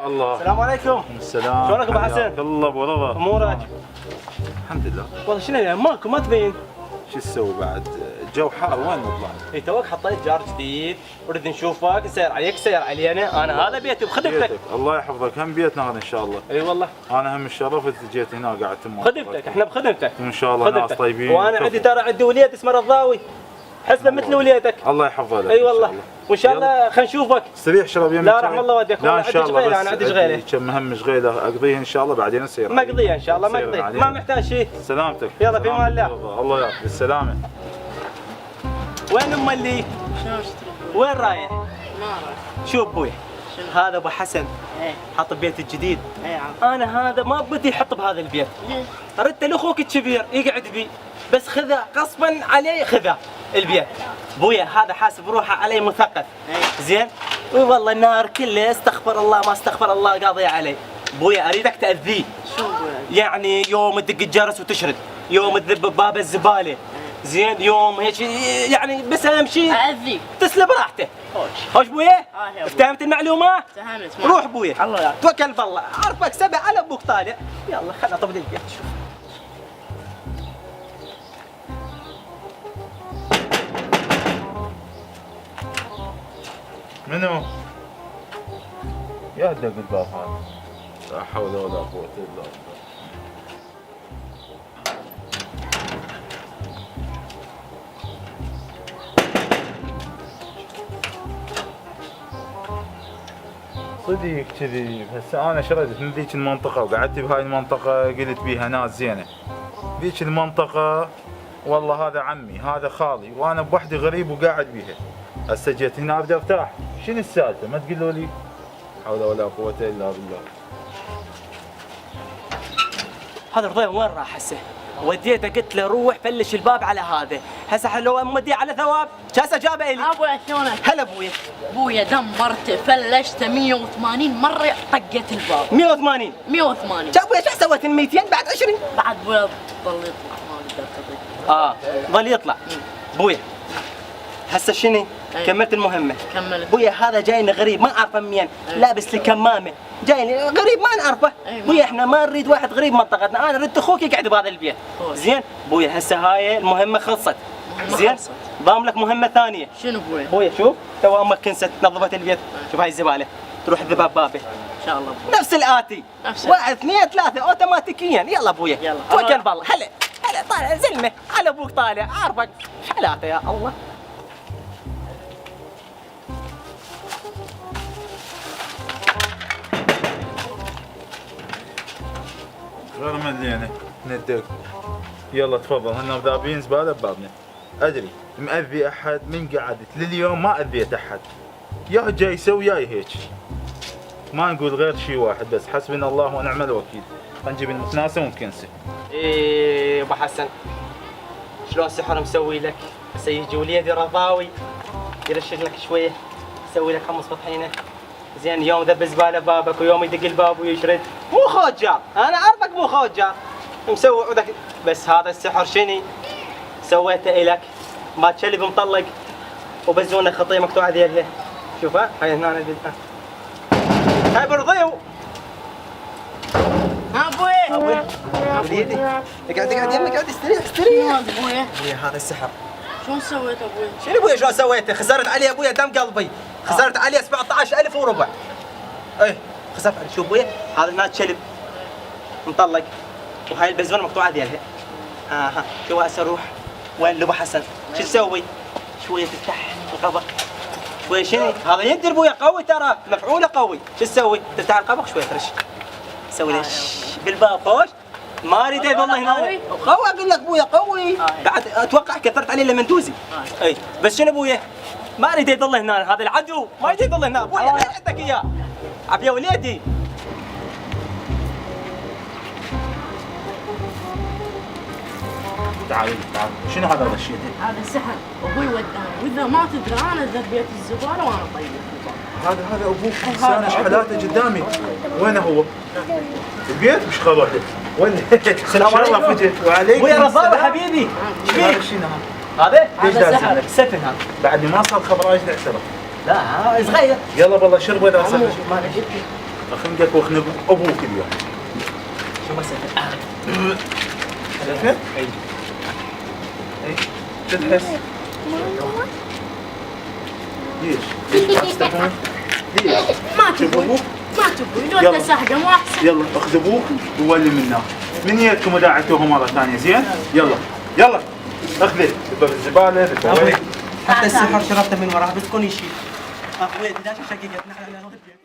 الله. السلام عليكم. السلام. شلونك ابو حسن؟ الله ابو رضا. امورك؟ الحمد لله. والله شنو يعني ماكو ما تبين. شو تسوي بعد؟ الجو حار وين نطلع؟ اي توك حطيت جار جديد ونريد نشوفك نسير عليك سير علينا انا هذا بيتي بخدمتك. بيتك الله يحفظك هم بيتنا هذا ان شاء الله. اي والله. انا هم الشرفت جيت هنا قعدت معك. خدمتك احنا بخدمتك. وان شاء الله ناس طيبين. وانا عندي ترى عندي وليد اسمه رضاوي. حسبه مثل وليدك. الله يحفظه لك. اي والله. وان شاء الله خلينا نشوفك. استريح شرب يمك. لا رحم الله والديك. لا ان شاء الله. انا عندي شغيله. كم مهم شغيله اقضيها ان شاء الله بعدين نسير. مقضيه ان شاء الله مقضيه ما محتاج شيء. سلامتك. يلا في امان الله. الله يعطيك بالسلامه. وين ام اللي؟ شلون اشتري؟ وين رايح؟ ما راح. شوف ابوي هذا ابو حسن ايه حط ببيت الجديد. ايه عم. انا هذا ما بدي يحط بهذا البيت. ليش؟ ردت لاخوك الكبير يقعد بي بس خذه غصبا عليه خذه البيت. ابويا هذا حاسب روحه علي مثقف. زين والله النهار كله استغفر الله ما استغفر الله قاضي علي. ابويا اريدك تاذيه. شو ابوي؟ يعني يوم تدق الجرس وتشرد، يوم تذب بباب الزباله، زين يوم هيك يعني بس اهم شيء اذيك. تسلب راحته. خوش. خوش ابويا؟ يا أبوي. افتهمت المعلومه؟ فهمت. روح ابويا. الله يعافيك. توكل بالله، عرفك سبع على ابوك طالع. يلا خلنا طب البيت شوف. منو؟ يا دق الباب هذا. لا حول ولا قوة الا بالله. صدق كذي هسه انا شردت من ذيك المنطقة وقعدت بهاي المنطقة قلت بيها ناس زينة. ذيك المنطقة والله هذا عمي هذا خالي وانا بوحدي غريب وقاعد بيها. هسه جيت هنا ابدا ارتاح. شنو السالفة؟ ما تقولوا لي؟ حول ولا قوة الا بالله. هذا رضيع وين راح هسه؟ وديته قلت له روح فلش الباب على هذا، هسه لو موديه على ثواب كاسه جابه الي. ابوي شلونك؟ هلا ابويا. ابويا دمرته فلشته 180 مرة طقت الباب. 180. 180. شوف ابويا شو سويت 200 بعد 20؟ بعد ابويا ضل يطلع ما اقدر اطق. ظل يطلع. ابويا هسه شنو؟ أي. كملت المهمة. كملت. ابويا هذا جاينا غريب ما اعرفه منين، لابس لي كمامة، جايني غريب ما نعرفه. أي. ابويا احنا ما نريد واحد غريب منطقتنا، انا اريد اخوك يقعد بهذا البيت. خوش. زين؟ ابويا هسه هاي المهمة خلصت. مهمة زين؟ خلصت. ضام لك مهمة ثانية. شنو ابوي؟ ابويا شوف تو امك كنست نظفت البيت، شوف هاي الزبالة، تروح ذباب بابه. ان شاء الله ابوي. نفس الآتي. نفس 1 2 3 اوتوماتيكيا. يلا ابويا. يلا. توكل بالله. هلا هلا طالع زلمة على ابوك طالع عارفك حلاته يا الله. غير مليانة ندق. يلا تفضل هنا ذابين زبالة ببابنا. ادري مأذي احد من قعدت لليوم ما اذيت احد. يا جاي يسوي ياي هيك. ما نقول غير شيء واحد بس حسبنا الله ونعم الوكيل. خلينا نجيب المتناسة ونكنسل. ايه ابو حسن شلون السحر مسوي لك؟ هسه يجي وليدي رضاوي يرشد لك شويه، يسوي لك خمس فطحينه. زين يوم ذب زباله بابك ويوم يدق الباب ويشرد. مو خوجار، انا اعرفك مو خوجار. مسوي عودك بس هذا السحر شني؟ سويته الك ما كلب مطلق وبزونه خطيه مقطوعه ذيلها. شوفها هاي هنا أنا هاي برضيو. ابوي. وليدي اقعد يمك اقعد استريح شنو هذا ابوي؟ ابويا هذا السحر. شلون سويت ابوي؟ شنو ابويا شلون سويته؟ خسرت عليه ابويا دم قلبي، خسرت عليه 17,000 وربع. ايه خسرت عليه. شوف ابويا هذا هناك كلب مطلق وهاي البزونه مقطوعه ذيلها. اها شو هسه اروح وين لابو حسن؟ شو تسوي؟ شويه تفتح القبر شويه شنو؟ هذا يدري ابويا قوي ترى مفعوله قوي. شو تسوي؟ تفتح القبر شويه ترش. سوي ليش؟ بالباب خوش ما اريد والله هنا. قوي اقول لك ابويا قوي. بعد اتوقع كثرت عليه المندوزي. اي بس شنو ابويا؟ ما اريد يضل هنا هذا العدو ما يريد يضل هنا. ابويا غير عندك اياه. عافيه وليدي. تعال تعال شنو هذا الرشيد؟ هذا سحر ابوي وداني واذا ما تدري انا ذبيت الزباله وانا طيب الزباله. هذا ابوك انسان شحلاته قدامي. وين هو؟ البيت مش خلوته. وين؟ السلام عليكم. فجأة وعليكم ابويا رضاوي حبيبي. ايش هذا فيك؟ شنو هذا؟ ليش هذا داز سحر عليك؟ سفن هذا. بعد ما صار خبر ايش نعسره. لا صغير. يلا والله شرب ولا عمو، صار ما أنا جبت اخنقك واخنق ابوك اليوم. شو ما سكت؟ شفت؟ اي اي تحس ليش؟ ليش ما تستحون؟ ليش؟ ما شوف تبوي ابوك ما تبوي لو يلا. تسحقه مو احسن. يلا اخذ ابوك وولي منه. من يدكم وداعتوه مره ثانيه زين؟ يلا يلا اخذه دبه بالزباله دبه ابوي وين؟ حتى السحر شربته من وراه بس كون يشيل. ابوي لا شققتنا على